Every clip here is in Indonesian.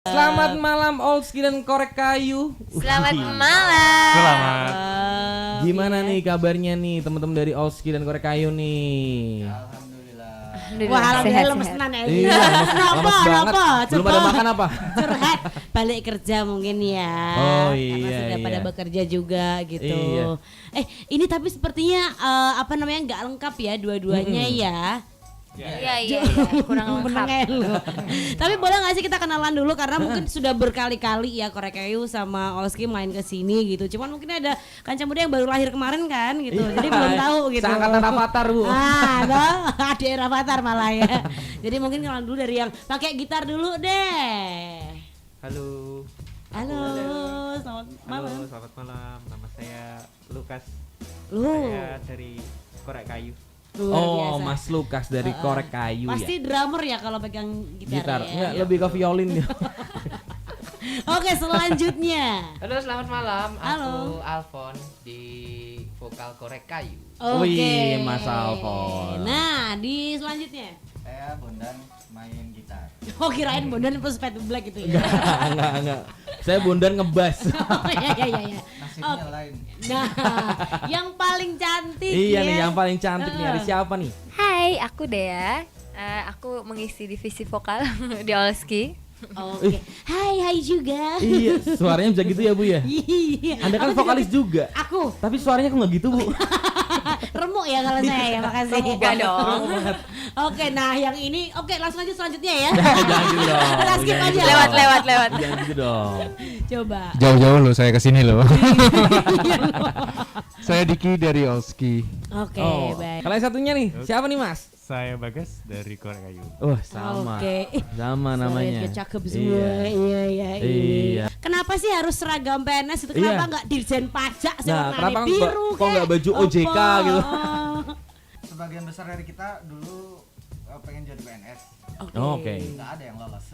Selamat malam Olski dan Korek Kayu. Selamat malam. Selamat. Gimana nih kabarnya nih teman-teman dari Olski dan Korek Kayu nih? Wah, alhamdulillah sehat, lemes sehat. tenan ya. Iya, lemes banget. Belum pada makan apa? Curhat balik kerja mungkin ya. Oh, Karena iya, sudah pada iya. bekerja juga gitu. Iya. Ini tapi sepertinya apa namanya nggak lengkap ya dua-duanya ya. Iya, kurang lengkap. Tapi boleh nggak sih kita kenalan dulu karena mungkin sudah berkali-kali ya Korek Kayu sama Olski main ke sini gitu. Cuman mungkin ada kanca muda yang baru lahir kemarin kan gitu. Iya. Jadi belum tahu gitu. Seangkatan Rafathar, Bu. Adik Rafathar malah ya. Jadi mungkin kenalan dulu dari yang pakai gitar dulu deh. Halo. Halo, selamat malam. Halo, selamat malam. Nama saya Lukas. Lu. Saya dari Korek Kayu. Luar Oh, biasa. Mas Lukas dari Korek Kayu Pasti ya. drummer ya kalau pegang gitar, ya. Enggak, lebih ke violin ya. Oke, selanjutnya. Halo, selamat malam. Halo. Aku Alfon di vokal Korek Kayu. Oke. Wih, Mas Alfon. Nah, di selanjutnya. Saya Bondan main gitar. Oh, kirain Bondan plus Fat Black gitu ya. Enggak. Saya Bondan ngebas. Oh, iya. Nasibnya lain. Nah, yang paling cantik Iya ya. nih, yang paling cantik nih ada siapa nih? Hai, aku Dea. Aku mengisi divisi vokal di Olski. Oke. Hai juga. Iya, suaranya bisa gitu ya, Bu ya? Iya. Anda kan Aku vokalis juga. Aku Tapi suaranya kok nggak gitu, Bu? remuk ya kalau saya ya, makasih. Enggak dong. Oke, nah yang ini langsung aja selanjutnya ya. Jangan gitu dong. Kita skip Jangan aja. gitu Lewat, dong. lewat, lewat. Jangan gitu dong. Coba. Jauh-jauh loh saya kesini loh. Saya Diki dari Olski. Oke, Oh, baik. kalau yang satunya nih, siapa nih, Mas? Saya Bagas dari Korek Kayu. Sama. Oke. Sama namanya. Saya cakep semua. Iya. Iya. Kenapa sih harus seragam PNS itu? Iya. Kenapa nggak Dirjen Pajak Nah, sewarnanya kenapa biru kok nggak baju OJK apa? gitu? Sebagian besar dari kita dulu pengen jadi PNS. Oke. Nggak ada yang lolos.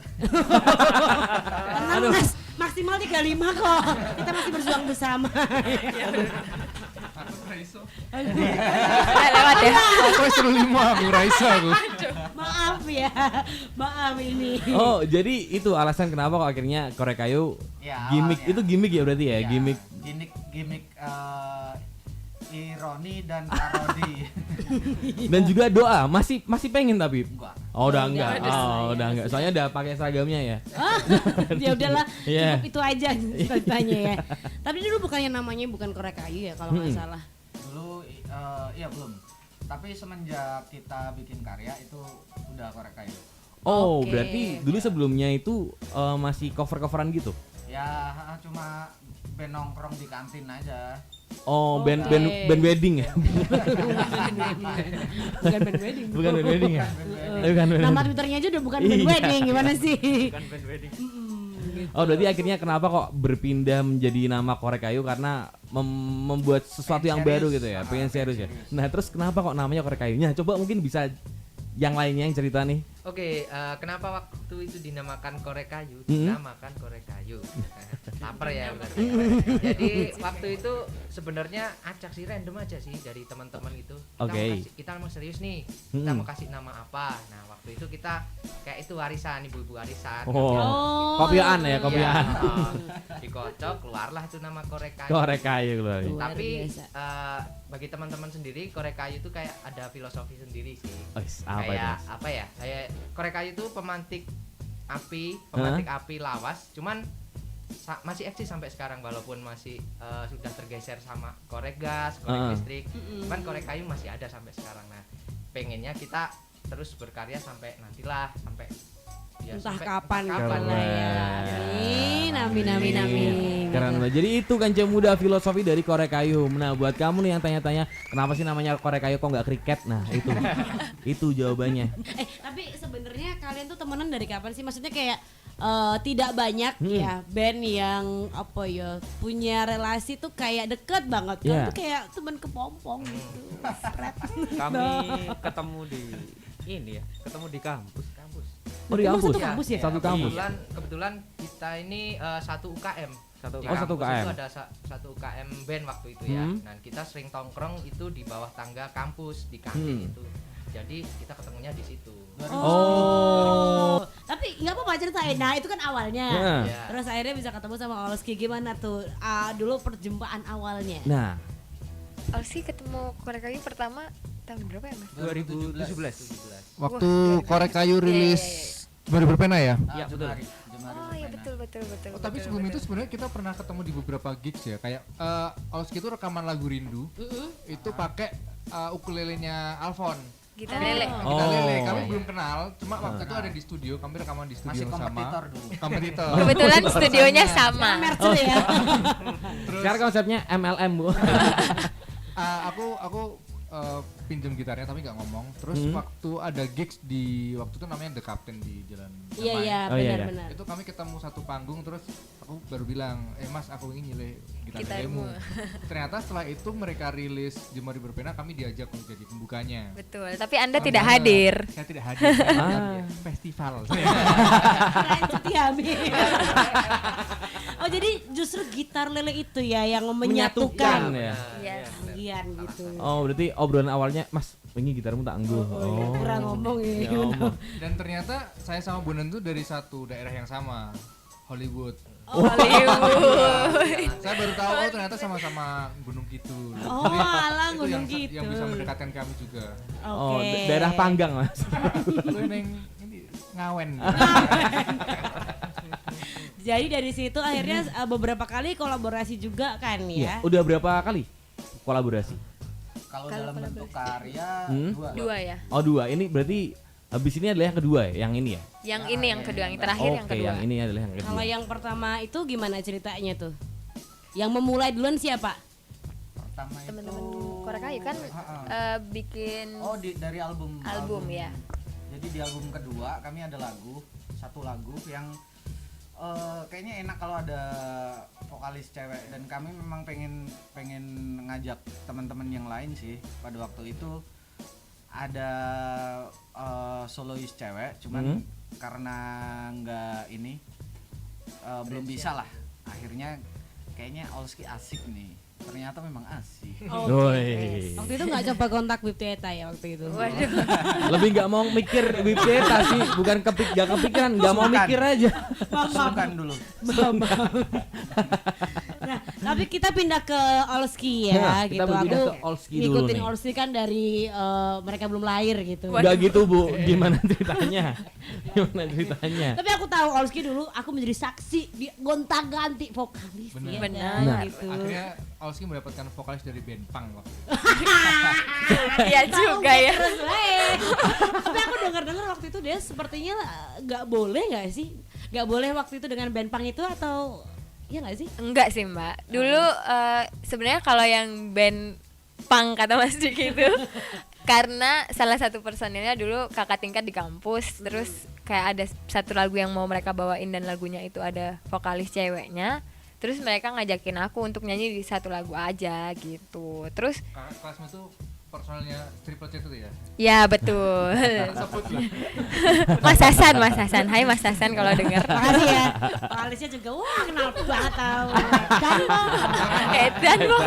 Tenang Mas, maksimal 35 kok. Kita masih berjuang bersama. Lewat ya. Aku suruh 5, aku Raisa aku. Maaf ya. Maaf ini. Oh, jadi itu alasan kenapa kok akhirnya Korek Kayu Ya, gimmick awalnya. itu gimmick ya berarti ya, Iya, gimmick ironi dan parodi. dan juga doa masih pengen tapi. Enggak. Oh, udah Oh, enggak. udah ada Oh, udah enggak. Soalnya udah pakai seragamnya ya. Ya udahlah, Iya. cukup itu aja ceritanya ya. Tapi dulu bukannya namanya bukan Korek Kayu ya kalau nggak salah. Dulu iya belum. Tapi semenjak kita bikin karya itu udah Korek Kayu. Oh, Oke. berarti dulu sebelumnya itu masih cover-coveran gitu. Ya cuma band nongkrong di kantin aja. Oh, Oke. band wedding ya? Bukan band wedding. Bukan band wedding ya? Bukan band Nama wedding. Twitternya aja udah bukan band Iya. wedding, gimana sih? Bukan band wedding. Oh, berarti akhirnya kenapa kok berpindah menjadi nama Korek Kayu karena membuat sesuatu yang Pengen baru serius. gitu ya, Ah, pengen pengen serius ya. serius. Nah, terus kenapa kok namanya Korek Kayunya? Coba mungkin bisa yang lainnya yang cerita nih. Oke, kenapa waktu itu dinamakan Korek Kayu? Mm-hmm. Dinamakan Korek Kayu. Lapar ya berarti. Jadi waktu itu sebenarnya acak sih, random aja sih dari teman-teman itu. Oke. Kita mau serius nih. Kita Mm-mm. mau kasih nama apa? Nah, waktu itu kita kayak itu warisan, ibu-ibu warisan. Oh. Kopian ya, Iya, kopian. dikocok keluarlah itu nama Korek Kayu. Korek Kayu keluar. Luar Tapi biasa. bagi teman-teman sendiri Korek Kayu itu kayak ada filosofi sendiri sih. Apa itu? Kayak apa ya? Kayak Korek Kayu itu pemantik api lawas, cuman masih eksis sampai sekarang walaupun masih sudah tergeser sama korek gas, korek listrik. Cuman Korek Kayu masih ada sampai sekarang. Nah, pengennya kita terus berkarya sampai nantilah sampai ya, Entah sampai- kapan entah kapan lah ya. Amin. Keren banget. Jadi itu kanca muda filosofi dari Korek Kayu. Nah, buat kamu nih yang tanya-tanya kenapa sih namanya Korek Kayu kok nggak kriket? Nah, itu. Itu jawabannya. Tapi sebenarnya kalian tuh temenan dari kapan sih? Maksudnya kayak tidak banyak ya band yang apa ya punya relasi tuh kayak deket banget. Kan Iya. tuh kayak teman kepompong gitu. Sret. Kami ketemu di ini ya, ketemu di kampus. Oh, di Emang kampus. satu kampus ya? Satu kampus. Kebetulan kita ini satu UKM. Satu Di Oh, satu kampus UKM. itu ada satu UKM band waktu itu ya. Nah, kita sering tongkrong itu di bawah tangga kampus di kantin itu. jadi kita ketemunya di situ. Oh. Tapi nggak apa-apa ceritain. Nah itu kan awalnya. Nah. Ya. Terus akhirnya bisa ketemu sama Olski, gimana tuh dulu perjumpaan awalnya? Nah, Olski ketemu Korek Kayu pertama tahun berapa ya Mas? 2017. Waktu Wah, Korek Kayu rilis Jemari Berpena ya? Iya, betul. Oh iya betul. Oh, tapi sebelum itu sebenarnya kita pernah ketemu di beberapa gigs ya, kayak Olski itu rekaman lagu Rindu itu pakai ukulelenya Alfon. Gitar lele. Oh. Kita lele, kami belum kenal, cuma waktu itu ada di studio, kami rekaman di studio Masih yang sama. kompetitor dulu. Kompetitor. Kebetulan studionya sama. Mercu ya. sekarang konsepnya MLM, Bu. Aku pinjam gitarnya tapi nggak ngomong. Terus waktu ada gigs di waktu itu namanya The Captain di Jalan Iya Damai. iya Oh, iya, iya. benar-benar. Itu kami ketemu satu panggung, terus aku baru bilang, Mas aku ingin nyileh gitar Gitarmu. demo. Ternyata setelah itu mereka rilis Jemari Berpena, kami diajak untuk jadi pembukanya. Betul, tapi Anda tidak hadir. Saya tidak hadir, saya Ah. festival. Keren cuti hamil. Oh jadi justru gitar lele itu ya yang menyatukan. ya. Iya. Bagian gitu. Oh, berarti obrolan awalnya, Mas, ini gitarmu tak angguh. Oh, kurang ngomong ya. Ya Allah. Dan ternyata saya sama Bondan tuh dari satu daerah yang sama, Hollywood. Hollywood. Saya baru tahu ternyata sama-sama Gunung Kidul. Oh, Jadi, alah, itu Gunung yang Kidul. bisa mendekatkan kami juga. Oh, Oke. daerah Panggang, Mas. Lu neng ini ngawen. Jadi dari situ akhirnya beberapa kali kolaborasi juga kan Iya. ya. Udah berapa kali kolaborasi? Kalau Kalau dalam bentuk karya Hmm? Dua ya. Oh, 2. Ini berarti habis ini adalah yang kedua ya, yang ini ya? Yang ini yang kedua, yang terakhir yang Oke, kedua. yang ini adalah yang kedua. Kalau yang pertama itu gimana ceritanya tuh? Yang memulai duluan siapa? pertama itu Teman-teman Korek Kayu kan bikin dari album ya. Jadi di album kedua kami ada satu lagu yang kayaknya enak kalau ada vokalis cewek, dan kami memang pengen ngajak teman-teman yang lain sih. Pada waktu itu ada solois cewek, cuman karena nggak ini belum bisa lah. Akhirnya kayaknya Olski asik nih. Ternyata memang asik. Woi. Waktu itu nggak coba kontak Bib Teta ya waktu itu. Waduh. Lebih nggak mau mikir Bibeta sih, bukan nggak kepikiran, nggak mau Bukan. mikir aja. Bukan dulu. Nah, tapi kita pindah ke Olski ya Nah, gitu. kita berpindah Aku ke Olski dulu ngikutin nih. Olski kan dari mereka belum lahir gitu. Nggak gitu, Bu. Gimana ceritanya? Gimana ceritanya? Tapi aku tahu Olski dulu aku menjadi saksi di gonta-ganti vokalis Benar. ya, Benar. Nah. gitu. Akhirnya Olski mendapatkan vokalis dari band punk waktu itu. Iya juga ya. Terus tapi aku dengar-dengar waktu itu dia sepertinya nggak boleh nggak sih? Nggak boleh waktu itu dengan band punk itu atau iya nggak sih? Enggak sih Mbak. Dulu sebenarnya kalau yang band punk kata Mas Diki itu karena salah satu personilnya dulu kakak tingkat di kampus, terus kayak ada satu lagu yang mau mereka bawain dan lagunya itu ada vokalis ceweknya. Terus mereka ngajakin aku untuk nyanyi di satu lagu aja gitu. Terus Kelasmu tuh personalnya Triple C itu ya? ya betul. Sebut lah. Mas Hasan. Hai Mas Hasan kalau denger. Makasih ya. Vokalisnya juga wah kenal banget tahu. Danbo. Edan Bu.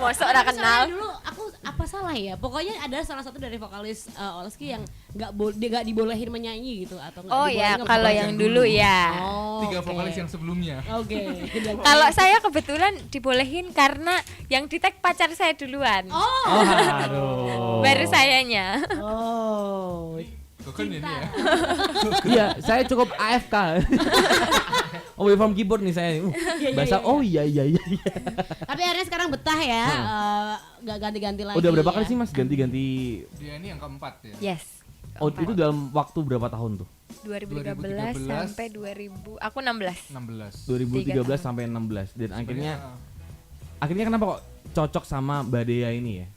Mosok ora kenal. Soalnya dulu aku apa salah ya? Pokoknya ada salah satu dari vokalis Olski yang nggak dibolehin menyanyi gitu atau nggak Oh dibolehin ya, nge-vokalis kalau yang yang dulu. dulu ya. Oh, 3 oke. vokalis yang sebelumnya. Oke. Kalau saya kebetulan dibolehin karena yang di tag pacar saya duluan. Oh. Oh, aduh. Baru sayanya. Oh. Bukan ini ya. Iya, saya cukup AFK. Away from keyboard nih saya. Bahasa oh iya. Tapi akhirnya sekarang betah ya, nggak ganti-ganti lagi. Udah berapa ya. kali sih Mas ganti-ganti? Dia ini yang keempat ya. Yes. Oh, itu dalam waktu berapa tahun tuh? 2013 sampai 2000. Aku 16. 16. 2013 sampai 16 dan akhirnya kenapa kok cocok sama Mbak Dea ini ya?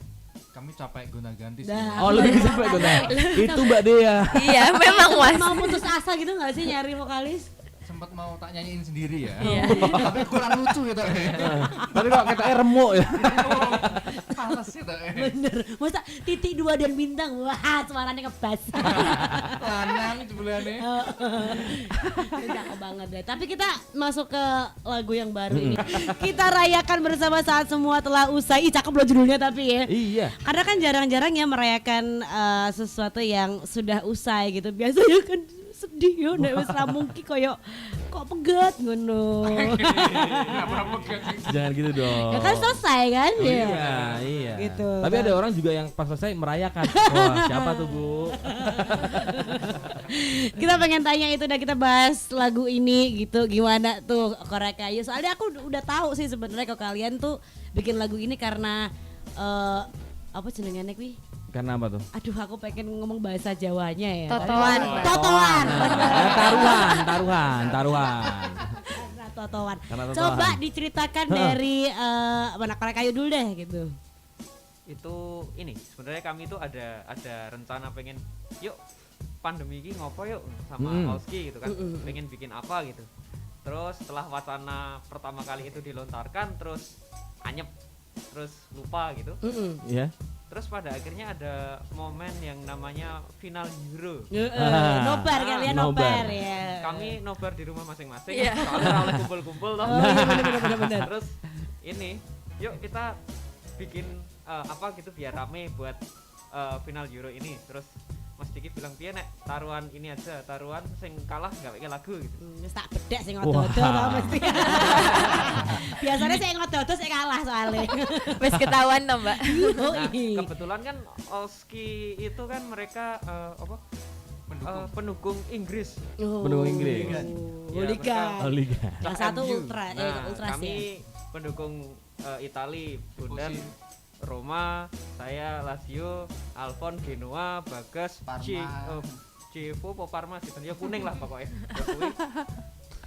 Kami capek gonta-ganti sih. Nah. Oh, lebih sampai gue Itu Mbak Dea. Iya, memang Mas. Mau putus asa gitu nggak sih nyari vokalis? sempat mau tak nyanyiin sendiri ya. Iya. Tapi kurang lucu gitu. Tapi kok katanya remuk ya. Males gitu. Bener. Masa titik 2 dan bintang, wah suaranya ngebas. Lanang jebulane. Cakep banget deh. Tapi kita masuk ke lagu yang baru ini. Kita rayakan bersama saat semua telah usai. Ih cakep loh judulnya tapi ya. Iya. Karena kan jarang-jarang ya merayakan sesuatu yang sudah usai gitu. Biasanya kan sedih yo nek wis ra mungkin koyo kok pegat ngono. Jangan gitu dong. Ya kan selesai kan ya. Iya, iya. Gitu, Tapi kan. ada orang juga yang pas selesai merayakan. Wah, siapa tuh, Bu? Kita pengen tanya itu dan kita bahas lagu ini gitu gimana tuh Korek Kayu. Soalnya aku udah tahu sih sebenarnya kalau kalian tuh bikin lagu ini karena apa jenengannya kuwi? Karena apa tuh? Aduh aku pengen ngomong bahasa Jawanya ya. Totoan. Totoan. Taruhan. Karena totoan. Karena totoan. Coba diceritakan dari mana Korek Kayu dulu deh gitu. Itu ini sebenarnya kami itu ada rencana pengen yuk pandemi ini ngopo yuk sama Olski gitu kan. Pengen bikin apa gitu. Terus setelah wacana pertama kali itu dilontarkan terus anyep terus lupa gitu. Iya. Terus pada akhirnya ada momen yang namanya final Euro. Nobar kalian nobar. nobar ya. Kami nobar di rumah masing-masing. Iya. Soalnya oleh kumpul-kumpul toh. Oh iya bener. Terus ini, yuk kita bikin apa gitu biar rame buat final Euro ini. Terus Mas Diki bilang piye nek taruhan ini aja, taruhan sing kalah gaweke lagu gitu. Wis tak bedek sing ngodo-ngodo tau mesti. Biasanya sing ngodo-ngodo sing kalah soalnya. Wes ketahuan toh, Mbak. Nah, kebetulan kan Olski itu kan mereka pendukung Inggris. Pendukung Inggris. Ya, Liga. Oh, Liga. Yang satu MU. ultra, Nah, ultras kami pendukung Itali, Bundan, Roma, saya Lazio, Alfon, Genoa, Bagas, Parma. Chievo, Parma, gitu. Ya kuning lah pokoknya. Ya kuwi.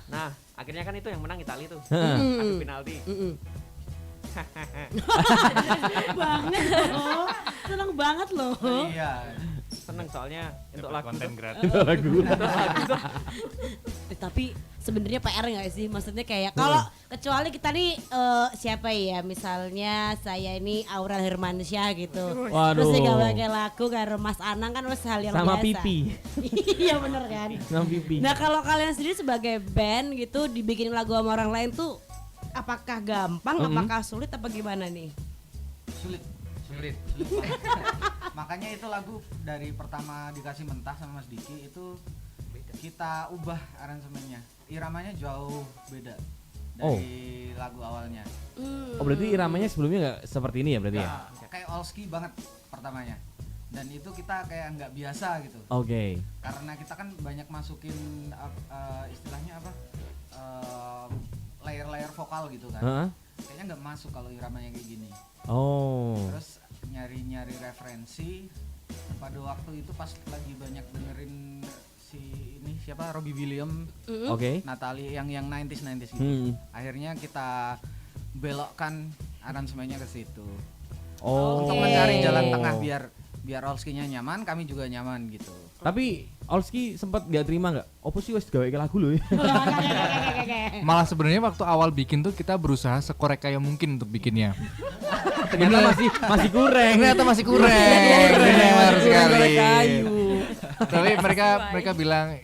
Nah, akhirnya kan itu yang menang Itali tuh. Adu penalti. Seneng banget loh. Iya. Seneng soalnya untuk lagu konten tuh. gratis. Lagu. Tapi sebenarnya PR nggak sih? Maksudnya kayak kalau kecuali kita nih siapa ya? Misalnya saya ini Aurel Hermansyah gitu. Waduh. Terus dia kayak lagu karo Mas Anang kan wes hal yang Sama biasa. Pipi. Iya bener kan. Sama Pipi. Nah kalau kalian sendiri sebagai band gitu dibikin lagu sama orang lain tuh apakah gampang, apakah sulit apa gimana nih? Sulit banget. Makanya itu lagu dari pertama dikasih mentah sama Mas Diki itu kita ubah aransemennya, iramanya jauh beda dari lagu awalnya. Oh, berarti iramanya sebelumnya nggak seperti ini ya berarti ya? Nah, kayak Olski banget pertamanya, dan itu kita kayak nggak biasa gitu. Oke. Karena kita kan banyak masukin istilahnya apa, layer-layer vokal gitu kan. Heeh. Kayaknya nggak masuk kalau iramanya kayak gini. Oh. Terus nyari referensi pada waktu itu pas lagi banyak dengerin si ini siapa Robbie Williams, Oke. Natalie yang 90s gitu. Akhirnya kita belokkan aransemennya ke situ. Oh. Untuk mencari jalan tengah biar Olski-nya nyaman, kami juga nyaman gitu. Tapi Olski sempat nggak terima nggak? Apa sih wes gawe lagu loh ya? Malah sebenarnya waktu awal bikin tuh kita berusaha sekorek kayak mungkin untuk bikinnya. Ternyata masih kurang. Ternyata masih kurang. Benar sekali. Korek kayu. Tapi mereka bilang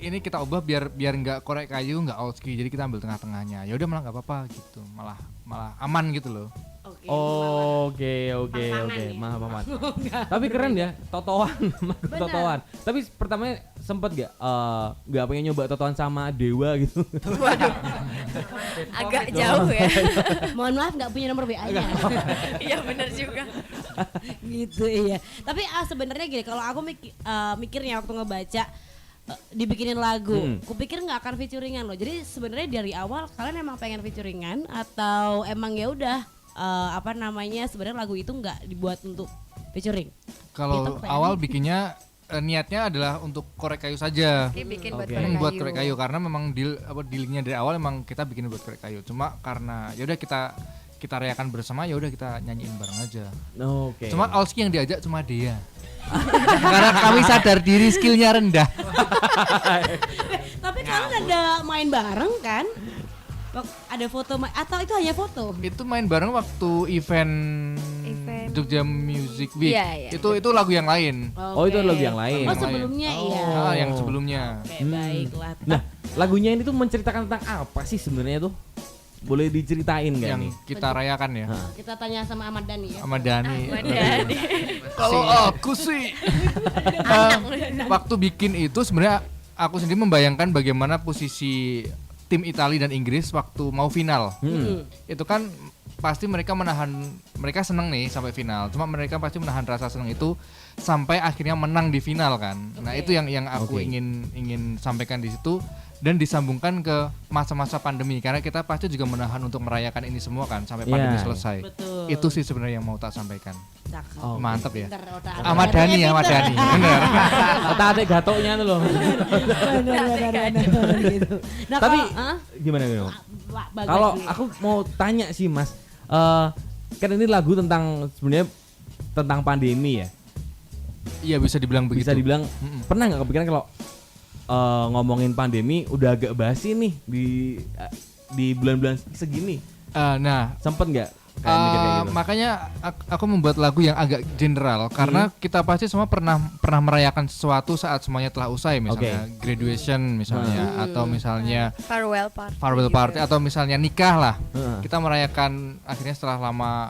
ini kita ubah biar nggak korek kayu, nggak Olski. Jadi kita ambil tengah-tengahnya. Ya udah malah nggak apa-apa gitu. Malah aman gitu loh. Oke. ya? Maaf. Tapi keren ya, totoan. Totoan. Tapi pertamanya sempet nggak pengen nyoba totoan sama Dewa gitu. Agak jauh ya. Mohon maaf nggak punya nomor WA-nya. Iya benar juga. Gitu iya. Tapi sebenarnya gini, kalau aku mikirnya waktu ngebaca dibikinin lagu, kupikir nggak akan featuringan loh. Jadi sebenarnya dari awal kalian emang pengen featuringan atau emang ya udah sebenarnya lagu itu nggak dibuat untuk featuring? Kalau awal bikinnya niatnya adalah untuk korek kayu saja. Ini bikin buat Oke. korek kayu. Buat korek kayu karena memang dealnya dari awal emang kita bikin buat korek kayu. Cuma karena ya udah kita rayakan bersama, ya udah kita nyanyiin bareng aja. Oke. Cuma Olski yang diajak cuma dia. Karena kami sadar diri skillnya rendah. Tapi Tapi kalian ada main bareng kan? Ada foto atau itu hanya foto? Itu main bareng waktu event Jogja Music Week. Iya, iya. Itu lagu yang lain. Oh, itu lagu yang lain. Oh, sebelumnya iya. Yang sebelumnya. Oke, baiklah. Nah, lagunya ini tuh menceritakan tentang apa sih sebenarnya tuh? Boleh diceritain nggak Yang nih? kita rayakan ya. Kita tanya sama Ahmad Dhani ya. Sama Dani. Jadi Kalau aku sih waktu bikin itu sebenarnya aku sendiri membayangkan bagaimana posisi tim Italia dan Inggris waktu mau final. Itu kan pasti mereka seneng nih sampai final. Cuma mereka pasti menahan rasa seneng itu sampai akhirnya menang di final kan. Nah, itu yang aku ingin sampaikan di situ dan disambungkan ke masa-masa pandemi karena kita pasti juga menahan untuk merayakan ini semua kan sampai pandemi selesai. Betul. Itu sih sebenarnya yang mau tak sampaikan. Cakep. Oh, Mantap ya. Pinter otak. Ahmad Dhani, Ahmad Dhani. Bener. Otak-atik gatoknya tuh loh. Benar gitu. Nah, Tapi kalau, gimana? Bagas Kalau nih. aku mau tanya sih Mas, kan ini lagu tentang sebenarnya tentang pandemi ya. Iya bisa dibilang begitu. Bisa dibilang pernah nggak kepikiran kalau ngomongin pandemi udah agak basi nih di bulan-bulan segini? Nah, Sempet nggak kayak mikir kayak gitu? makanya aku membuat lagu yang agak general karena kita pasti semua pernah merayakan sesuatu saat semuanya telah usai, misalnya graduation misalnya atau misalnya farewell party atau misalnya nikah lah. Kita merayakan akhirnya setelah lama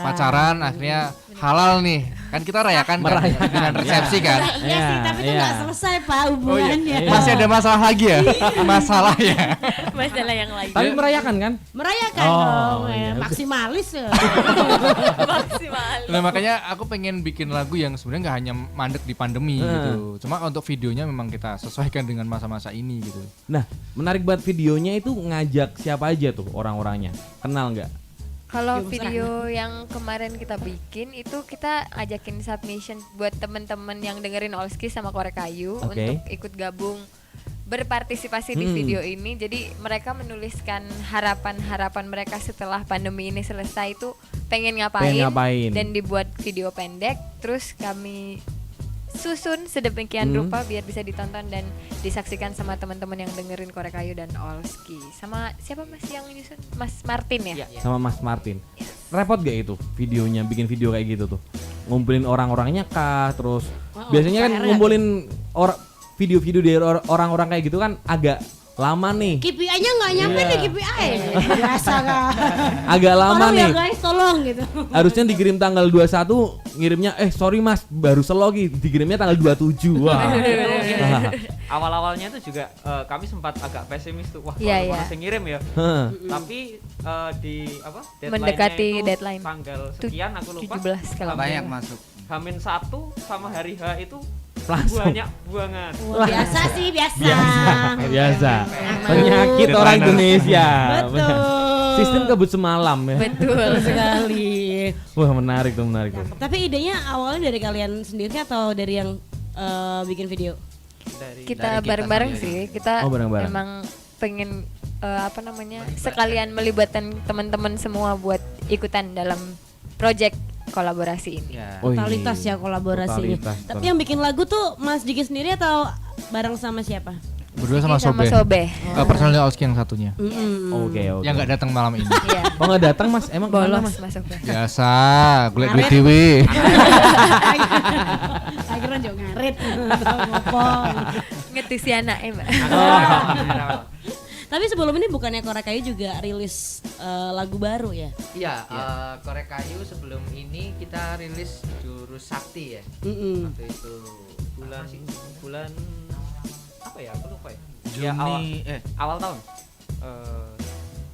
pacaran akhirnya halal nih. Kan kita rayakan dengan resepsi kan. Iya sih, tapi itu nggak selesai Pak hubungannya. Masih ada masalah lagi ya? Masalahnya. masalah yang lain. Tapi merayakan kan? Merayakan Oh, dong, iya. maksimalis ya. Maksimal. Nah makanya aku pengen bikin lagu yang sebenarnya nggak hanya mandek di pandemi gitu. Cuma untuk videonya memang kita sesuaikan dengan masa-masa ini gitu. Nah, menarik banget videonya itu ngajak siapa aja tuh orang-orangnya? Kenal nggak? Kalau video yang kemarin kita bikin itu kita ajakin submission buat temen-temen yang dengerin Olski sama Korek Kayu untuk ikut gabung berpartisipasi di video ini. Jadi mereka menuliskan harapan-harapan mereka setelah pandemi ini selesai itu pengen ngapain dan dibuat video pendek. Terus kami susun sedemikian rupa biar bisa ditonton dan disaksikan sama teman-teman yang dengerin Korek Kayu dan Olski. Sama siapa Mas yang nyusun? Mas Martin ya? Sama Mas Martin. Repot gak itu videonya, bikin video kayak gitu tuh? Ngumpulin orang-orangnya kah? Terus biasanya kan ngumpulin video-video dari orang-orang kayak gitu kan agak lama nih. KPI-nya nggak nyampe nih KPI. Biasa kan. Agak lama Tolong nih. ya guys, tolong gitu. Harusnya dikirim tanggal 21, ngirimnya sorry Mas, baru selogi, dikirimnya tanggal 27. Wah. Awal-awalnya itu juga kami sempat agak pesimis tuh. Wah, Iya, kalau iya. masih ngirim ya. Tapi di deadline-nya Mendekati itu deadline. tanggal sekian aku lupa. 17 kalau Banyak masuk. Hamin 1 sama hari H itu Langsung. banyak buangan. Biasa sih, biasa. Biasa. Penyakit orang Indonesia. Betul. Sistem kebut semalam ya. betul Sekali. Wah, menarik tuh. Tapi idenya awalnya dari kalian sendiri atau dari yang bikin video? kita bareng-bareng sih. Kita bareng-bareng. memang pengen sekalian melibatkan teman-teman semua buat ikutan dalam project kolaborasi ini. Ya. Totalitas ya kolaborasinya. Totalitas. Tapi yang bikin lagu tuh Mas Diki sendiri atau bareng sama siapa? Berdua sama Sama Sobe. Sobe. Personalnya Olski yang satunya. Oke. Yang nggak datang malam ini. Iya. Oh, nggak datang Mas? Emang kemana, Bolos Mas? Mas Sobe. Biasa, golek duit dhewe. Akhirnya jauh ngarit. Ngopong. Ngetusi anak Mbak. Tapi sebelum ini bukannya Korek Kayu juga rilis lagu baru ya? Iya, Korek Kayu sebelum ini kita rilis Jurus Sakti ya. Waktu itu bulan apa ya? Aku lupa ya. Juni Awal tahun.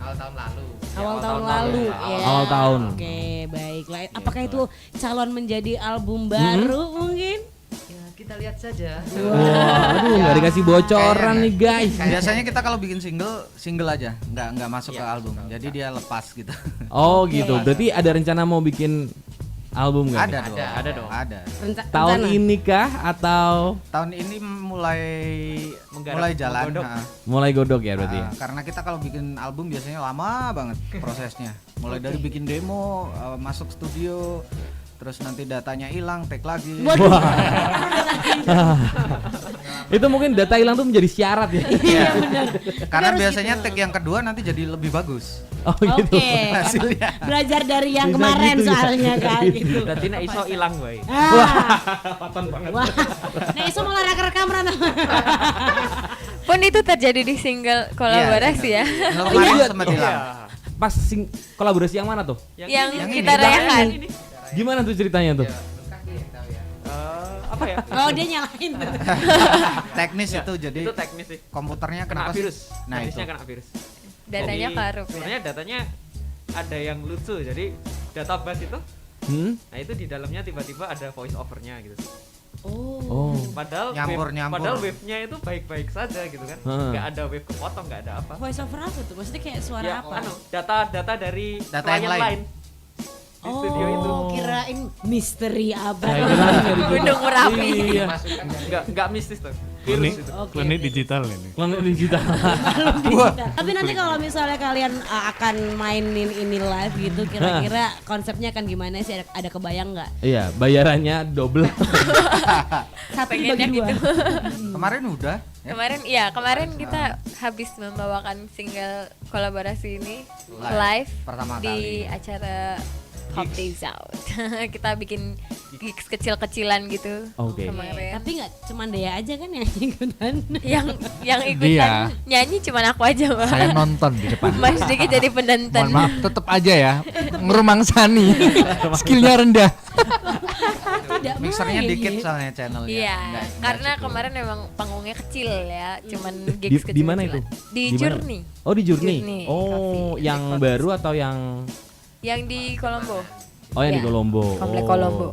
awal tahun lalu. Awal tahun lalu ya. Awal tahun. Oke, baiklah. Apakah itu calon menjadi album baru mungkin? Ya, kita lihat saja. Wah, aduh, nggak dikasih bocoran nih guys. Biasanya kita kalau bikin single aja, nggak masuk ke album. Jadi dia lepas gitu. Oh gitu. Berarti ada rencana mau bikin album nggak? Ada nih? dong. Ada dong. Ada. Tahun Rencana? ini kah atau Tahun ini mulai jalan. menggodok. mulai godok ya berarti? Ya? Karena kita kalau bikin album biasanya lama banget prosesnya. Mulai dari bikin demo, masuk studio, terus nanti datanya hilang, tag lagi. Waduh. Itu mungkin data hilang tuh menjadi syarat ya. Iya. Karena Harus biasanya gitu. tag yang kedua nanti jadi lebih bagus Oh gitu. Oke. hasilnya. Belajar dari yang Bisa kemarin gitu ya. soalnya kan gitu. Berarti nek iso ilang wae. Wah. Nah, itu malah rekam Rana. Pun itu terjadi di single kolaborasi ya. Kalau kemarin sempat hilang. Pas kolaborasi yang mana tuh? Yang yang kita ini. rayakan. Gimana tuh ceritanya tuh? Apa ya? Oh, dia nyalain tuh. Teknis itu jadi Itu teknis sih. komputernya Kena kenapa virus. sih? Nah itu. Teknisnya kena virus. Datanya Jadi, korup ya. sebenarnya datanya ada yang lucu. Jadi database itu, nah itu di dalamnya tiba-tiba ada voice overnya gitu. Oh. Padahal Nyambur. padahal wave-nya itu baik-baik saja gitu kan. Heeh. Nggak ada wave kepotong, nggak ada apa. Voice over apa tuh? Maksudnya kayak suara Ya, apa? data dari Data yang klien lain. lain. Di studio itu. Oh, kirain misteri apa? Gunung Merapi. Iya. Nggak mistis tuh. Klinik, Virus itu. Oke. klinik digital ini. Planet digital. Tapi nanti kalau misalnya kalian akan mainin ini live gitu, kira-kira konsepnya akan gimana sih? Ada kebayang nggak? Iya, bayarannya double. Satu Pengennya dibagi dua. gitu. Kemarin udah ya. Kemarin kita habis membawakan single kolaborasi ini Live. live Pertama di kali. acara Hot Days Out. Kita bikin gigs kecil-kecilan gitu Oke. kemarin. Tapi nggak cuma Dea aja kan yang ikutan. yang ikutan nyanyi cuman aku aja, Mbak. Saya nonton di depan. Mas Diki jadi penonton. Mohon maaf, tetap aja ya ngerumang Sani. Skillnya rendah. Tidak Mixernya main. dikit soalnya channelnya. Iya, Nggak karena cukup. kemarin memang panggungnya kecil ya, cuman Di, gigs kecil. di mana itu? Di Di mana? Journey. Oh, di Journey. Journey Oh, Cafe yang Records. baru atau yang Yang di Kolombo. Oh, yang di Iya, Kolombo. Komplek Oh, Kolombo.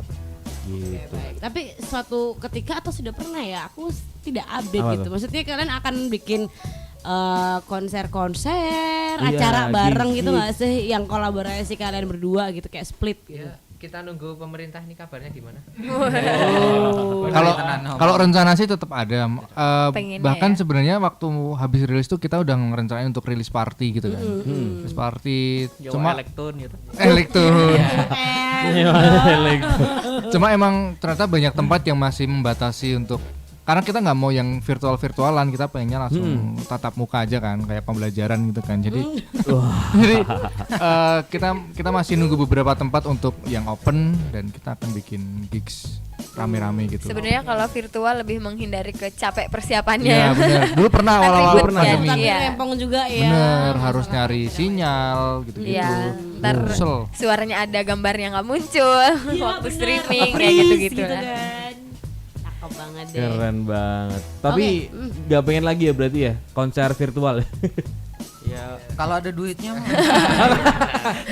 Gitu. Tapi suatu ketika atau sudah pernah ya, aku tidak update Apa gitu. tuh? Maksudnya kalian akan bikin konser-konser, Iya, acara bareng gigs, gitu gigs. nggak sih, yang kolaborasi kalian berdua gitu kayak split gitu. Ya, kita nunggu pemerintah ini kabarnya gimana. Kalau Tenan, kalau rencana sih tetap ada. Pengennya Bahkan ya. sebenarnya waktu habis rilis tuh kita udah ngerencanain untuk rilis party gitu kan. Rilis party Jawa cuma elektron gitu. elektron. Iya, Cuma emang ternyata banyak tempat yang masih membatasi untuk karena kita nggak mau yang virtualan, kita pengennya langsung tatap muka aja kan, kayak pembelajaran gitu kan. Jadi, jadi kita masih nunggu beberapa tempat untuk yang open dan kita akan bikin gigs rame-rame gitu. Sebenarnya kalau virtual lebih menghindari capek persiapannya. Iya benar. Dulu pernah Kan awal-awal ribet pandemi. kan, Tapi Iya. rempong juga ya. Bener, harus nyari sinyal gitu-gitu. Iya, ntar Kesel. suaranya ada gambarnya nggak muncul Iya, waktu bener. streaming kayak Freeze gitu-gitu gitu lah. kan. Cakep banget deh. Keren banget. Tapi nggak pengen lagi ya berarti ya konser virtual. Ya Kalau ada duitnya mah.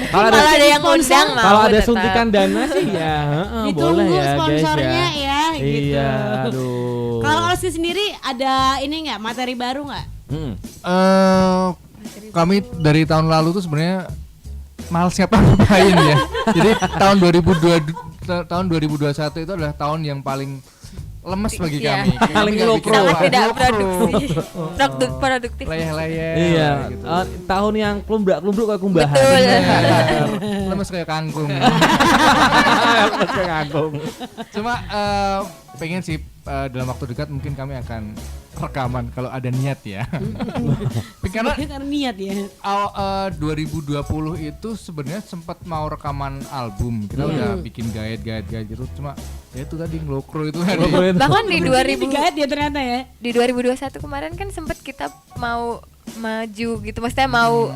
Kalau Kalau ada yang ngundang mau kalau ada tetap. suntikan dana sih ya, boleh Ditunggu ya guys sponsornya ya. ya, gitu. Iya, aduh. Kalau Olsi sendiri ada ini nggak materi baru nggak? Kami dari tahun lalu tuh sebenarnya males ngapain ya. Jadi tahun 2021 itu adalah tahun yang paling lemes bagi Iya. kami. Paling Kami nggak low bikin pro. Sangat apa-apa. tidak Low pro. produktif. Produktif. Leyeh-leyeh Iya, gitu. tahun yang klumbrak-klumbruk kayak kumbahan. Betul. Lemes kayak kangkung. Kayak kagum. Cuma pengen sih dalam waktu dekat mungkin kami akan rekaman kalau ada niat ya. Karena Sebenarnya karena niat ya. 2020 itu sebenarnya sempat mau rekaman album. Kita udah bikin guide gitu. Cuma ya itu tadi ngelokro itu tadi. Bahkan di 2000 Digait ya ternyata ya. di 2021 kemarin kan sempat kita mau maju gitu, maksudnya mau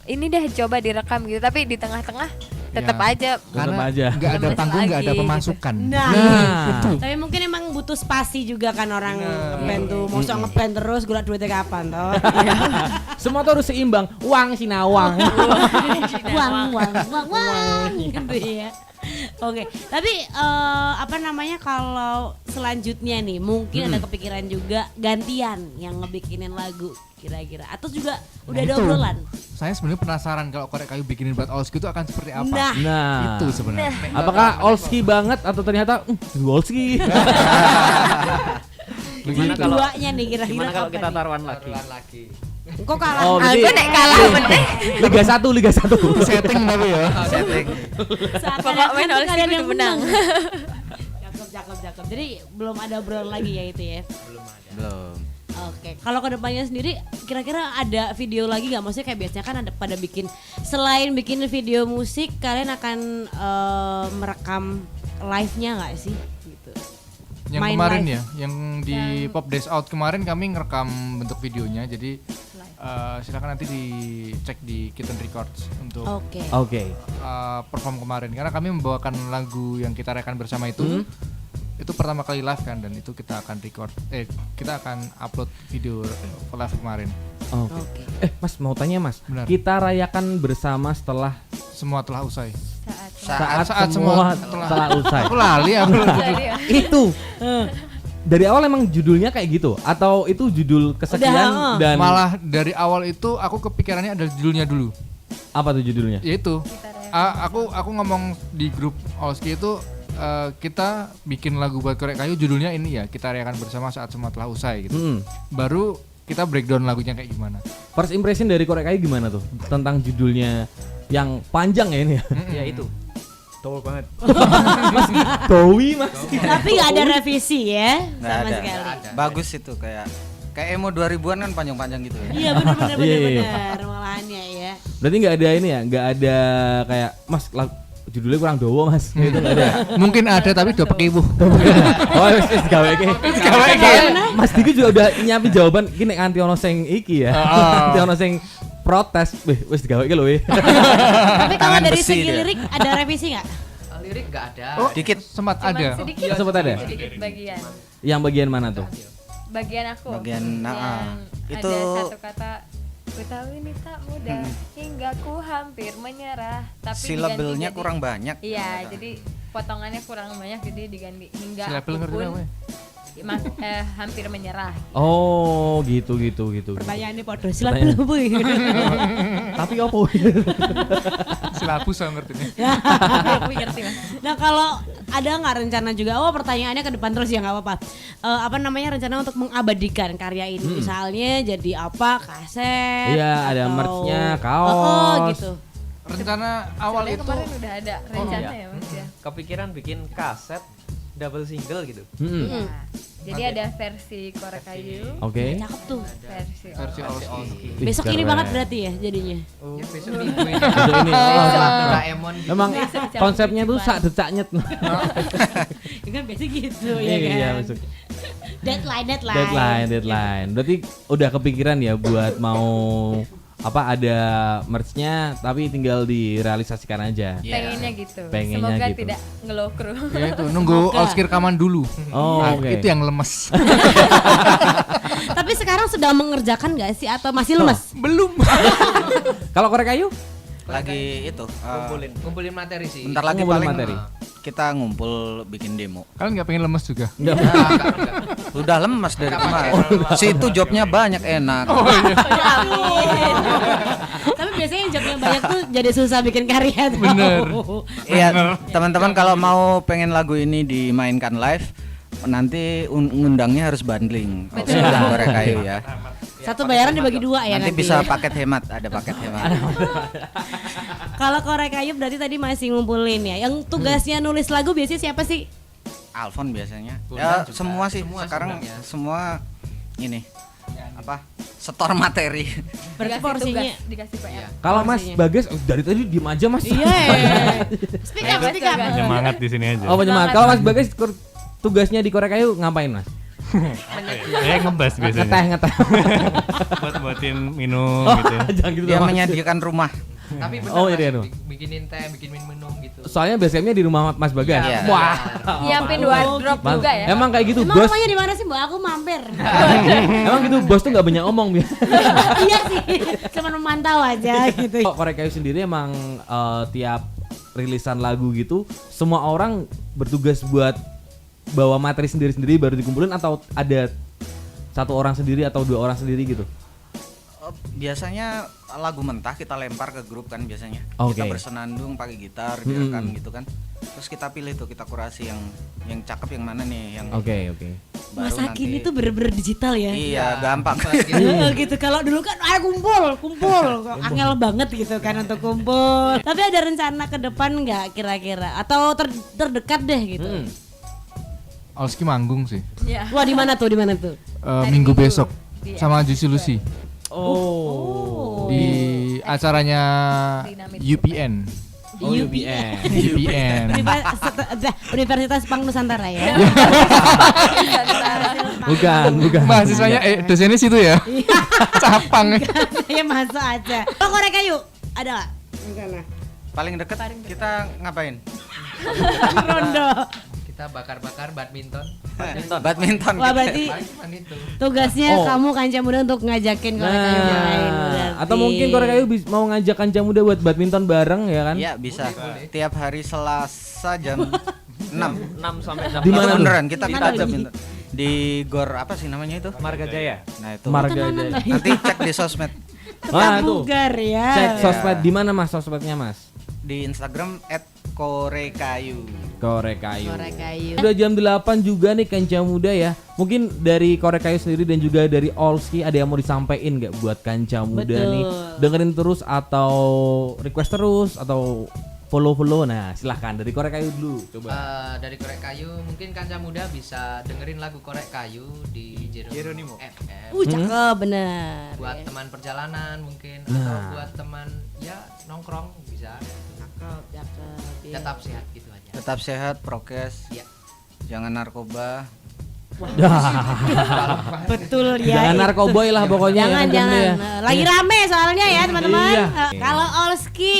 ini deh coba direkam gitu, tapi di tengah-tengah tetap Ya. aja Karena aja. nggak ada Lemes panggung, nggak ada lagi, pemasukan. Nah, Nah. tapi mungkin emang butuh spasi juga kan orang ngeband tuh. Mau ngeband terus gula duitnya kapan toh? Semua tuh harus seimbang. Uang sinawang. Wang gitu ya. Oke, tapi apa namanya kalau selanjutnya nih mungkin ada kepikiran juga gantian yang ngebikinin lagu kira-kira atau juga udah ada Itu. obrolan. Saya sebenarnya penasaran kalau korek kayu bikinin buat Olski itu akan seperti apa. Nah, Nah, Itu sebenarnya. apakah Olski banget atau ternyata Wolski? Gimana kalau Duanya nih kira-kira gimana kalau apa kita nih? taruhan lagi? Taruhan lagi. Kok kalah? Oh, berarti Aku nek kalah meneh. Liga 1, Liga 1. Setting tapi ya. Setting. Pokok main harus kalian itu yang menang. Cakep. Jadi belum ada obrolan lagi ya itu ya. Belum. Oke, kalau kedepannya sendiri kira-kira ada video lagi nggak? Maksudnya kayak biasanya kan ada pada bikin, selain bikin video musik, kalian akan merekam live-nya nggak sih? Gitu. Yang Main kemarin live. ya, yang di Pop Days Out kemarin kami ngerekam bentuk videonya. Jadi silakan nanti dicek di Kitten Records untuk Oke. Oke. perform kemarin. Karena kami membawakan lagu yang kita rekan bersama itu. Itu pertama kali live kan, dan itu kita akan kita akan upload video live kemarin. Oke. Mas mau tanya Mas, Benar. kita rayakan bersama setelah Semua telah usai. saat semua semua telah usai. Aku lali aku. Itu dari awal emang judulnya kayak gitu atau itu judul kesekian Udah, dan Malah dari awal itu aku kepikirannya ada judulnya dulu. apa tuh judulnya? Yaitu aku ngomong di grup Olski itu kita bikin lagu buat Korek Kayu, judulnya ini ya, kita rayakan bersama saat semua telah usai gitu. Baru kita breakdown lagunya kayak gimana. First impression dari Korek Kayu gimana tuh tentang judulnya yang panjang ya ini ya? Ya itu. Tol banget. Dowi Mas. Tapi nggak ada revisi ya Nggak sama ada. sekali. Bagus itu kayak emo 2000-an kan panjang-panjang gitu ya. Iya benar Iya. malahannya ya. Berarti nggak ada ini ya, nggak ada kayak Mas judulnya kurang dowo Mas. Gitu nggak ada. Mungkin ada tapi udah pakai ibu. Oh wis gawe iki. Mas Diki juga udah nyiapin jawaban iki nek anti ono sing iki ya. Anti ono sing protes. Wis digawe iki lho. Tapi kalau Tangan dari besi segi dia. lirik ada revisi nggak? Lirik nggak ada. Dikit. Sempat Cuman ada. sedikit, Sempat ada? sedikit bagian. Yang bagian mana tuh? Bagian aku. Bagian, yang itu- ada satu kata, ku tahu ini tak mudah hingga ku hampir menyerah. Tapi Silabelnya diganti kurang banyak. Iya, jadi potongannya kurang banyak, jadi diganti hingga Silabel aku ngerti pun apa ya? hampir menyerah. Oh, gitu. Pertanyaannya podo silakan Bu. Tapi opo? Silabus saya ngerti nih. Aku ngerti Mas. Nah kalau ada nggak rencana juga? Oh pertanyaannya ke depan terus ya nggak apa-apa. Apa namanya rencana untuk mengabadikan karya ini? Misalnya jadi apa? Kaset? Iya, ada atau- merch-nya, Oh, kaos. gitu. Rencana awal Sebenarnya itu kemarin udah ada rencana iya. ya Mas ya. Kepikiran bikin kaset double single gitu. Iya. Jadi ada versi Korek Kayu, Oke. Cakep tuh. versi versi Olski. Wih, Besok ini keren. banget berarti ya jadinya. Ya, besok minggu ini. Besok ini. Doraemon gitu. Emang Besok jam konsepnya tuh 7 sak decaknyet. Ya kan biasa gitu ya kan. Iya, besok. Deadline. Berarti udah kepikiran ya buat mau ada merch-nya tapi tinggal direalisasikan aja. pengennya gitu. Pengennya Semoga gitu. tidak ngelokru. Ya itu nunggu Olski rekaman dulu. Oh, Nah, oke. itu yang lemes. Tapi sekarang sedang mengerjakan nggak sih atau masih lemes? Belum. Kalau Korek Kayu? Lagi itu. Ngumpulin materi sih. Bentar lagi Ngumpulin paling materi. kita ngumpul bikin demo. Kalian nggak pengen lemes juga? Enggak. Udah lemas dari kemarin. Situ jobnya banyak enak. Tapi biasanya yang jobnya banyak tuh jadi susah bikin karya tuh. Bener. Iya, teman-teman kalau mau pengen lagu ini dimainkan live, nanti ngundangnya harus bundling. Undang Korek Kayu ya. Satu bayaran dibagi dua ya Nanti nanti. bisa ya. paket hemat, ada paket hemat. Kalau Korek Kayu berarti tadi masih ngumpulin ya. Yang tugasnya nulis lagu biasanya siapa sih? Alfon biasanya. Bondan Ya juga. semua sih. Semua Sekarang sebenarnya. semua ini apa? Setor materi. Berarti Dikasih porsinya. tugas, dikasih PR. Kalau Mas Porsinya. Bagas dari tadi diem aja Mas. Iya. Speak up, speak up. Semangat di sini aja. Oh, penyemangat. Kalau Mas Bagas tugasnya di Korek Kayu ngapain Mas? Ya ngebas biasanya. Ngeteh. Buatin minum Oh, gitu. jangan gitu Dia dong, Mas. menyediakan rumah. Tapi bener Oh, Mas, iya, iya. bikinin teh, bikin minum gitu. Soalnya basecamp-nya di rumah Mas Bagas. Iya. Wah. Nyiapin wardrobe Man- juga ya. Emang kayak gitu, Emang Bos. rumahnya di mana sih Mbak? Aku mampir. Emang gitu, Bos tuh nggak banyak omong. Iya sih. Cuman memantau aja gitu. Kok Korek Kayu sendiri emang tiap rilisan lagu gitu, semua orang bertugas buat bawa materi sendiri-sendiri baru dikumpulin atau ada satu orang sendiri atau dua orang sendiri gitu? Biasanya lagu mentah kita lempar ke grup kan biasanya. Oke. Kita bersenandung pakai gitar, direkam gitu kan. Terus kita pilih tuh, kita kurasi yang cakep yang mana nih yang Oke. Masa nanti- kini tuh bener-bener digital ya. Iya, gampang. Gitu. Kalau dulu kan ayo kumpul, kok angel banget gitu kan untuk kumpul. Tapi ada rencana ke depan nggak kira-kira? Atau terdekat deh gitu? Olski manggung sih. Wah di mana tuh? Minggu besok sama Juicy Lucy Oh. di acaranya Dinamit. UPN. Oh, UPN. UPN. Universitas Pang Nusantara ya. Bukan. Mahasiswanya dosennya situ ya. Capang. Saya masuk aja. Oh korek kayu ada nggak? Rencana. Paling deket kita ngapain? Rondo. Kita bakar-bakar badminton. Badminton. Wah berarti Paling cuma itu. tugasnya Oh. kamu Kanca Muda untuk ngajakin korek kayu main. berarti. Atau mungkin Korek Kayu mau ngajak Kanca Muda buat badminton bareng ya kan? Iya, bisa. Tiap hari Selasa jam 6. 6 sampai 6 Di mana tuh? Beneran kita Di kan mana badminton. Di GOR apa sih namanya itu? Marga Jaya. Nah, itu. Marga Tenanan Jaya. lah ya. Nanti cek di sosmed. Wah, Tetap tuh. bugar ya. Cek sosmed di mana Mas sosmednya Mas? Di Instagram @korekayu. Korek Kayu. Korek kayu. Udah jam 8 juga nih Kanca Muda ya. Mungkin dari Korek Kayu sendiri dan juga dari Olski ada yang mau disampaikan nggak buat Kanca Muda Betul. nih? Dengerin terus atau request terus atau follow. Nah, silahkan dari Korek Kayu dulu coba. Dari Korek Kayu mungkin Kanca Muda bisa dengerin lagu Korek Kayu di Jeronimo FM. Cakep bener. Buat teman perjalanan mungkin Nah. atau buat teman ya nongkrong bisa. Cakep. Iya. Tetap sehat gitu aja. Tetap sehat, prokes. Iya. Jangan narkoba. Betul ya. Jangan narkoboy lah pokoknya Jangan ya, Kanca Muda jangan. ya. Lagi rame soalnya ya teman-teman. Iya. Kalau Olski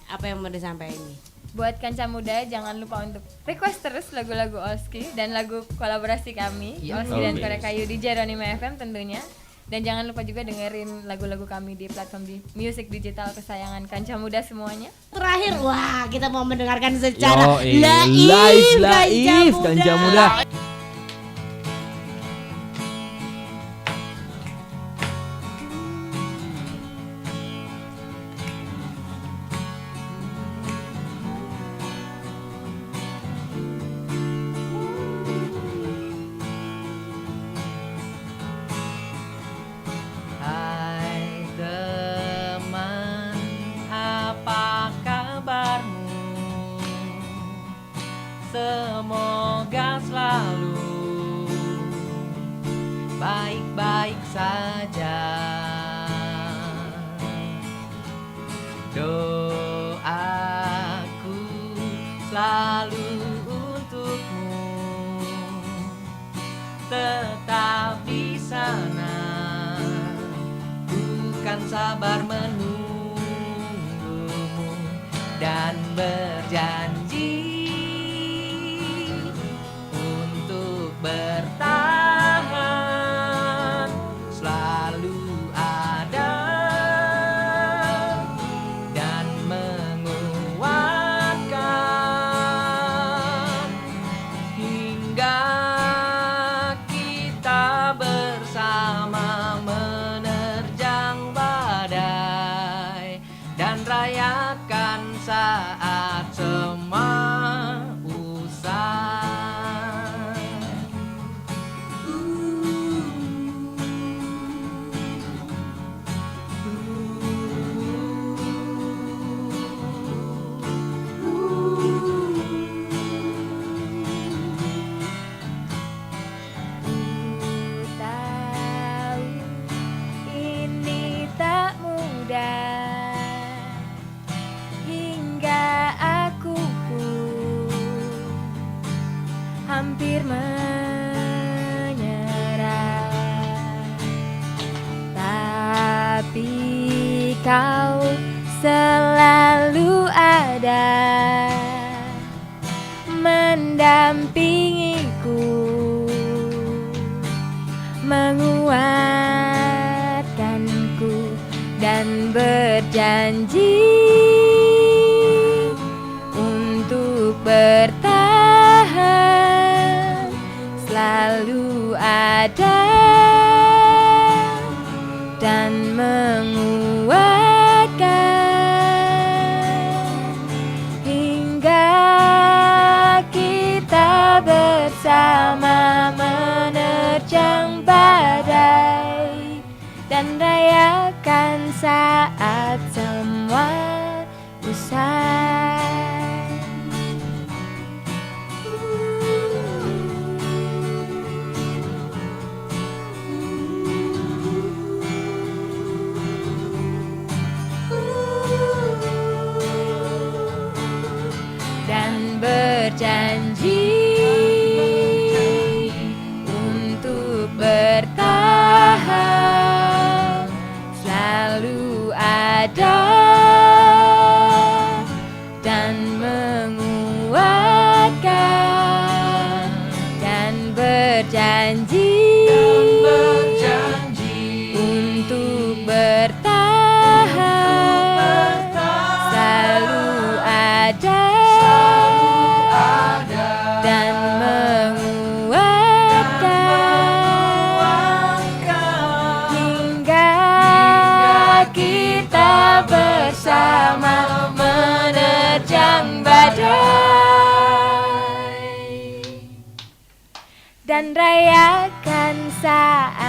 apa yang mau disampaikan nih? Buat Kanca Muda jangan lupa untuk request terus lagu-lagu Olski dan lagu kolaborasi kami Olski dan Korek Kayu di Jeronimo FM tentunya. Dan jangan lupa juga dengerin lagu-lagu kami di platform di musik digital kesayangan Kanca Muda semuanya. Terakhir, wah kita mau mendengarkan secara Yoi, live live Kanca Muda. Hai teman, apa kabarmu? Semoga selalu baik-baik saja. Doaku selalu untukmu, tetap di sana. Bukan sabar menunggumu dan berjanji untuk bertahan, selalu ada dan menguatkan hingga kita bersama menerjang badai dan rayakan saat semua usai. Tahu ini tak mudah hingga aku pun hampir menyerah, tapi kau selalu ada mendampingiku, menguatkanku dan berjanji untuk bertahan, selalu ada dan menguatkan hingga kita bersama menerima saat semua usai. Dan berjanji untuk bertahan, selalu ada dan menguatkan, dan berjanji untuk bertahan, selalu ada dan menguatkan, hingga kita bersama menerjang badai dan rayakan saat